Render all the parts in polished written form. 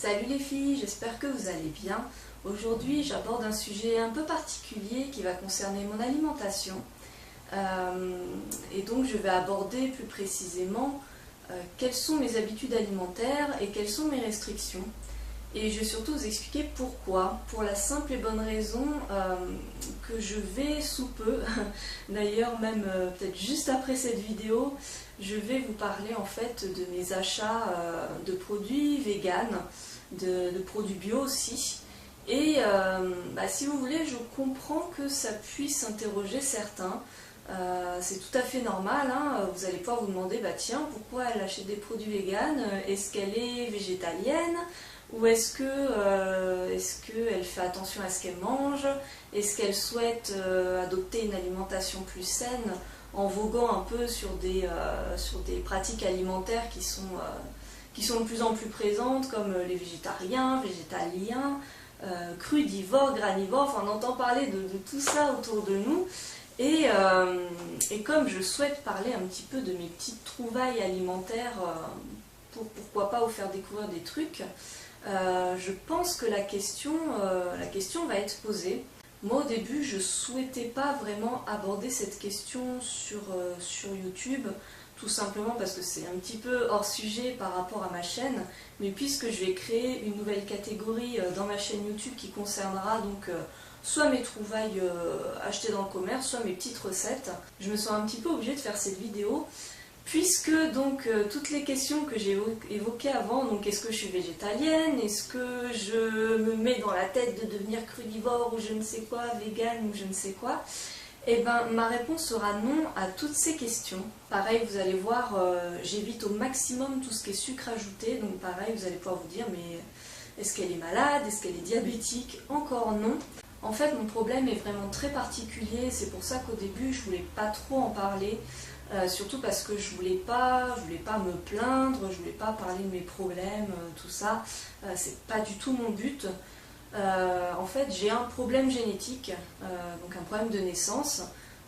Salut les filles, j'espère que vous allez bien. Aujourd'hui, j'aborde un sujet un peu particulier qui va concerner mon alimentation. Et donc, je vais aborder plus précisément quelles sont mes habitudes alimentaires et quelles sont mes restrictions. Et je vais surtout vous expliquer pourquoi. Pour la simple et bonne raison que je vais sous peu, d'ailleurs même peut-être juste après cette vidéo, je vais vous parler en fait de mes achats de produits véganes, de produits bio aussi. Et si vous voulez, je comprends que ça puisse interroger certains. C'est tout à fait normal, hein. Vous allez pouvoir vous demander, tiens, pourquoi elle achète des produits véganes? Est-ce qu'elle est végétalienne? Ou est-ce qu'elle fait attention à ce qu'elle mange? Est-ce qu'elle souhaite adopter une alimentation plus saine en voguant un peu sur des pratiques alimentaires qui sont de plus en plus présentes, comme les végétariens, végétaliens, crudivores, granivores, enfin on entend parler de tout ça autour de nous. Et comme je souhaite parler un petit peu de mes petites trouvailles alimentaires, pourquoi pas vous faire découvrir des trucs, je pense que la question va être posée. Moi au début je souhaitais pas vraiment aborder cette question sur YouTube, tout simplement parce que c'est un petit peu hors sujet par rapport à ma chaîne, mais puisque je vais créer une nouvelle catégorie dans ma chaîne YouTube qui concernera donc soit mes trouvailles achetées dans le commerce, soit mes petites recettes, je me sens un petit peu obligée de faire cette vidéo. Puisque donc toutes les questions que j'ai évoquées avant, donc est-ce que je suis végétalienne, est-ce que je me mets dans la tête de devenir crudivore ou je ne sais quoi, vegan ou je ne sais quoi, et ma réponse sera non à toutes ces questions. Pareil, vous allez voir, j'évite au maximum tout ce qui est sucre ajouté, donc pareil, vous allez pouvoir vous dire, mais est-ce qu'elle est malade, est-ce qu'elle est diabétique? Encore non. En fait, mon problème est vraiment très particulier, c'est pour ça qu'au début, je voulais pas trop en parler. Surtout parce que je voulais pas me plaindre, je voulais pas parler de mes problèmes, tout ça. C'est pas du tout mon but. En fait, j'ai un problème génétique, donc un problème de naissance.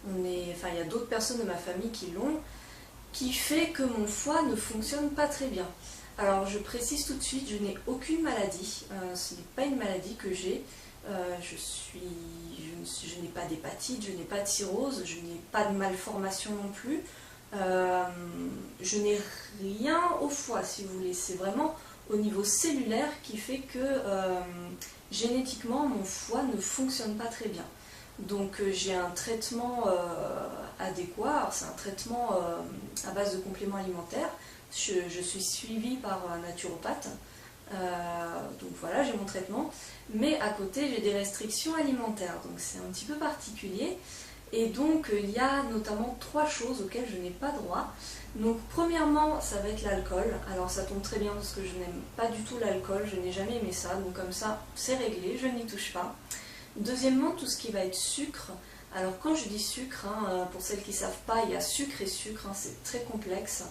Il y a d'autres personnes de ma famille qui l'ont, qui fait que mon foie ne fonctionne pas très bien. Alors, je précise tout de suite, je n'ai aucune maladie. Ce n'est pas une maladie que j'ai. Je n'ai pas d'hépatite, je n'ai pas de cirrhose, je n'ai pas de malformation non plus. Je n'ai rien au foie, si vous voulez. C'est vraiment au niveau cellulaire qui fait que génétiquement, mon foie ne fonctionne pas très bien. Donc j'ai un traitement adéquat. Alors, c'est un traitement à base de compléments alimentaires. Je suis suivie par un naturopathe. Donc voilà, j'ai mon traitement, mais à côté j'ai des restrictions alimentaires, donc c'est un petit peu particulier. Et donc il y a notamment 3 choses auxquelles je n'ai pas droit. Donc premièrement, ça va être l'alcool. Alors ça tombe très bien parce que je n'aime pas du tout l'alcool, je n'ai jamais aimé ça, donc comme ça c'est réglé, je n'y touche pas. Deuxièmement, tout ce qui va être sucre. Alors quand je dis sucre, pour celles qui ne savent pas, il y a sucre et sucre, c'est très complexe.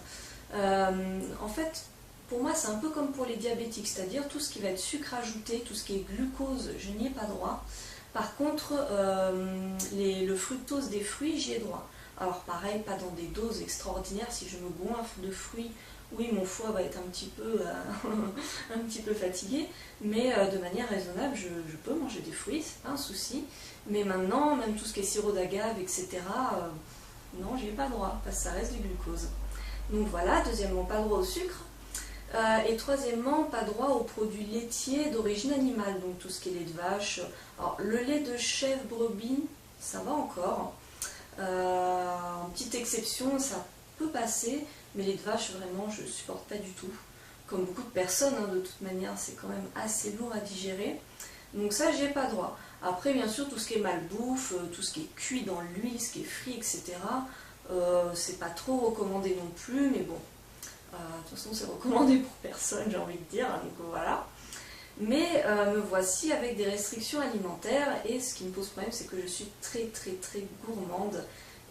En fait, pour moi, c'est un peu comme pour les diabétiques, c'est-à-dire tout ce qui va être sucre ajouté, tout ce qui est glucose, je n'y ai pas droit. Par contre, le fructose des fruits, j'y ai droit. Alors pareil, pas dans des doses extraordinaires, si je me goinfre de fruits, oui, mon foie va être un petit peu fatigué, mais de manière raisonnable, je peux manger des fruits, c'est pas un souci. Mais maintenant, même tout ce qui est sirop d'agave, etc., non, j'y ai pas droit, parce que ça reste du glucose. Donc voilà, deuxièmement, pas droit au sucre. Et troisièmement, pas droit aux produits laitiers d'origine animale, donc tout ce qui est lait de vache. Alors, le lait de chèvre, brebis, ça va encore. En petite exception, ça peut passer, mais lait de vache, vraiment, je ne supporte pas du tout. Comme beaucoup de personnes, de toute manière, c'est quand même assez lourd à digérer. Donc ça, j'y ai pas droit. Après, bien sûr, tout ce qui est malbouffe, tout ce qui est cuit dans l'huile, ce qui est frit, etc., c'est pas trop recommandé non plus, mais bon. De toute façon, c'est recommandé pour personne, j'ai envie de dire, donc voilà. Mais me voici avec des restrictions alimentaires, et ce qui me pose problème, c'est que je suis très très très gourmande.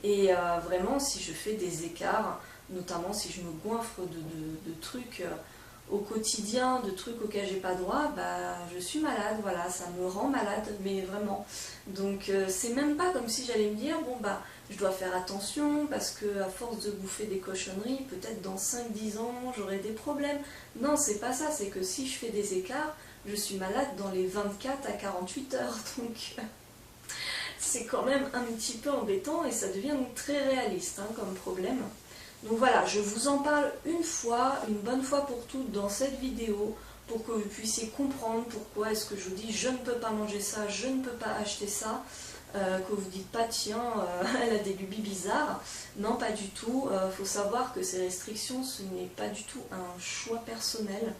Et vraiment, si je fais des écarts, notamment si je me goinfre de trucs, au quotidien de trucs auxquels j'ai pas droit, bah je suis malade, voilà, ça me rend malade, mais vraiment. Donc c'est même pas comme si j'allais me dire, bon bah je dois faire attention parce que à force de bouffer des cochonneries, peut-être dans 5-10 ans j'aurai des problèmes. Non, c'est pas ça, c'est que si je fais des écarts, je suis malade dans les 24 à 48 heures, donc c'est quand même un petit peu embêtant et ça devient donc très réaliste hein, comme problème. Donc voilà, je vous en parle une fois, une bonne fois pour toutes dans cette vidéo, pour que vous puissiez comprendre pourquoi est-ce que je vous dis je ne peux pas manger ça, je ne peux pas acheter ça, que vous dites pas tiens, elle a des lubies bizarres. Non, pas du tout. Faut savoir que ces restrictions, ce n'est pas du tout un choix personnel.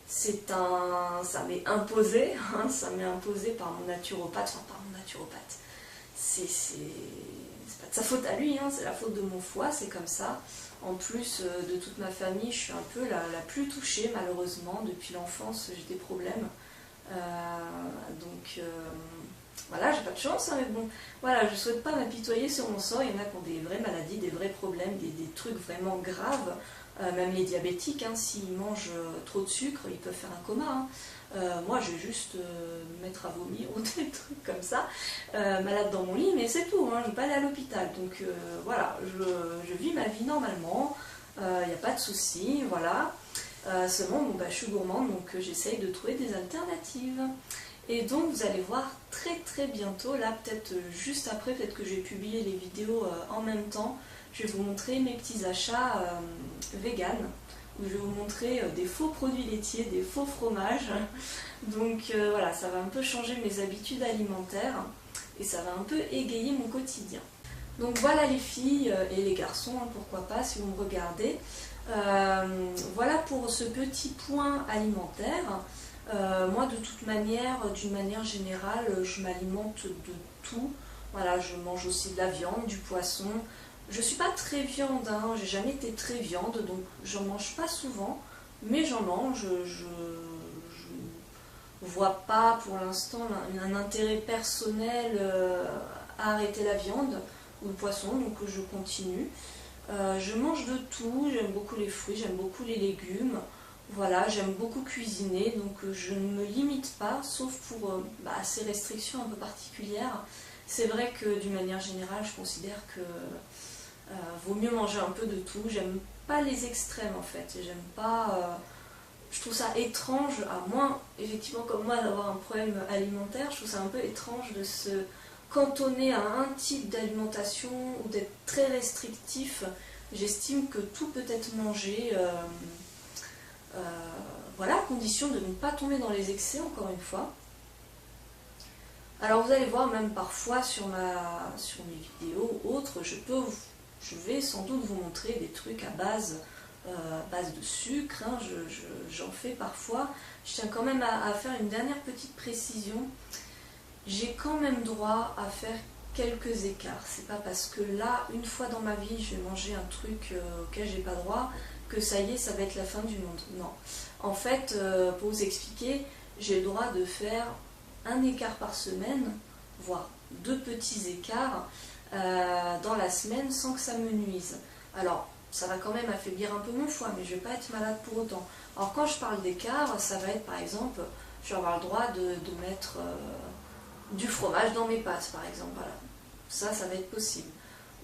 Ça m'est imposé, hein, ça m'est imposé par mon naturopathe, enfin par mon naturopathe. C'est pas de sa faute à lui, hein, c'est la faute de mon foie, c'est comme ça. En plus de toute ma famille, je suis un peu la plus touchée malheureusement. Depuis l'enfance, j'ai des problèmes. Voilà, j'ai pas de chance, hein, mais bon, voilà, je souhaite pas m'apitoyer sur mon sort. Il y en a qui ont des vraies maladies, des vrais problèmes, des trucs vraiment graves. Même les diabétiques, hein, s'ils mangent trop de sucre, ils peuvent faire un coma. Hein. Moi, je vais juste me mettre à vomir ou des trucs comme ça, malade dans mon lit, mais c'est tout, hein, je ne vais pas aller à l'hôpital. Donc voilà, je vis ma vie normalement, il n'y a pas de souci, voilà. Seulement, bon, bah, je suis gourmande, donc j'essaye de trouver des alternatives. Et donc, vous allez voir très bientôt, là, peut-être juste après, peut-être que j'ai publié les vidéos en même temps, je vais vous montrer mes petits achats vegan, où je vais vous montrer des faux produits laitiers, des faux fromages. Donc voilà, ça va un peu changer mes habitudes alimentaires et ça va un peu égayer mon quotidien. Donc voilà les filles et les garçons, hein, pourquoi pas si vous me regardez. Voilà pour ce petit point alimentaire. Moi de toute manière, d'une manière générale, je m'alimente de tout. Voilà, je mange aussi de la viande, du poisson. Je suis pas très viande, hein, j'ai jamais été très viande, donc j'en mange pas souvent, mais j'en mange. Je vois pas pour l'instant un intérêt personnel à arrêter la viande ou le poisson, donc je continue. Je mange de tout, j'aime beaucoup les fruits, j'aime beaucoup les légumes. Voilà, j'aime beaucoup cuisiner, donc je ne me limite pas, sauf pour ces restrictions un peu particulières. C'est vrai que d'une manière générale, je considère que vaut mieux manger un peu de tout. J'aime pas les extrêmes en fait. J'aime pas. Je trouve ça étrange, à moins effectivement comme moi d'avoir un problème alimentaire, je trouve ça un peu étrange de se cantonner à un type d'alimentation ou d'être très restrictif. J'estime que tout peut être mangé. Voilà, à condition de ne pas tomber dans les excès, encore une fois. Alors vous allez voir, même parfois sur mes vidéos autres, je vais sans doute vous montrer des trucs à base de sucre, hein, j'en fais parfois. Je tiens quand même à faire une dernière petite précision. J'ai quand même droit à faire quelques écarts. C'est pas parce que là, une fois dans ma vie, je vais manger un truc auquel j'ai pas droit, que ça y est, ça va être la fin du monde. Non. En fait, pour vous expliquer, j'ai le droit de faire un écart par semaine, voire 2 petits écarts dans la semaine sans que ça me nuise. Alors, ça va quand même affaiblir un peu mon foie, mais je ne vais pas être malade pour autant. Alors quand je parle d'écart, ça va être par exemple, je vais avoir le droit de mettre du fromage dans mes pâtes par exemple, voilà. Ça va être possible.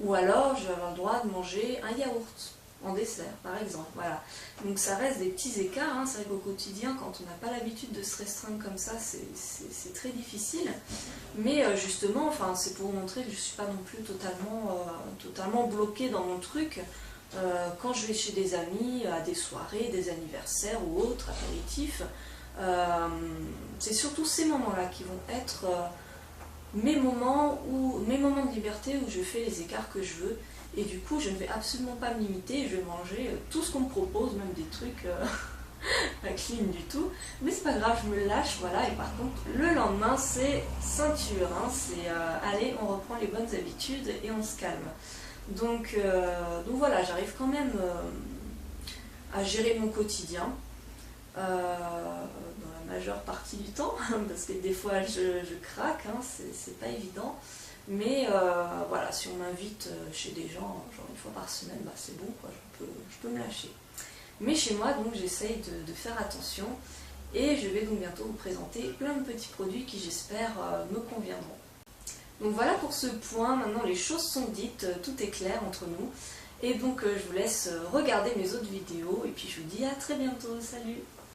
Ou alors je vais avoir le droit de manger un yaourt en dessert par exemple, voilà. Donc ça reste des petits écarts, hein. C'est vrai qu'au quotidien, quand on n'a pas l'habitude de se restreindre comme ça, c'est très difficile. Mais justement, enfin, c'est pour vous montrer que je ne suis pas non plus totalement bloquée dans mon truc. Quand je vais chez des amis, à des soirées, des anniversaires ou autres, apéritifs, c'est surtout ces moments-là qui vont être mes moments de liberté où je fais les écarts que je veux. Et du coup, je ne vais absolument pas me limiter, je vais manger tout ce qu'on me propose, même des trucs pas clean du tout. Mais c'est pas grave, je me lâche, voilà. Et par contre, le lendemain, c'est ceinture, hein, c'est allez, on reprend les bonnes habitudes et on se calme. Donc voilà, j'arrive quand même à gérer mon quotidien dans la majeure partie du temps, parce que des fois je craque, hein, c'est pas évident. Mais voilà, si on m'invite chez des gens, genre une fois par semaine, bah c'est bon, quoi, je peux me lâcher. Mais chez moi, donc, j'essaye de faire attention. Et je vais donc bientôt vous présenter plein de petits produits qui, j'espère, me conviendront. Donc voilà pour ce point. Maintenant, les choses sont dites, tout est clair entre nous. Et donc, je vous laisse regarder mes autres vidéos. Et puis, je vous dis à très bientôt. Salut!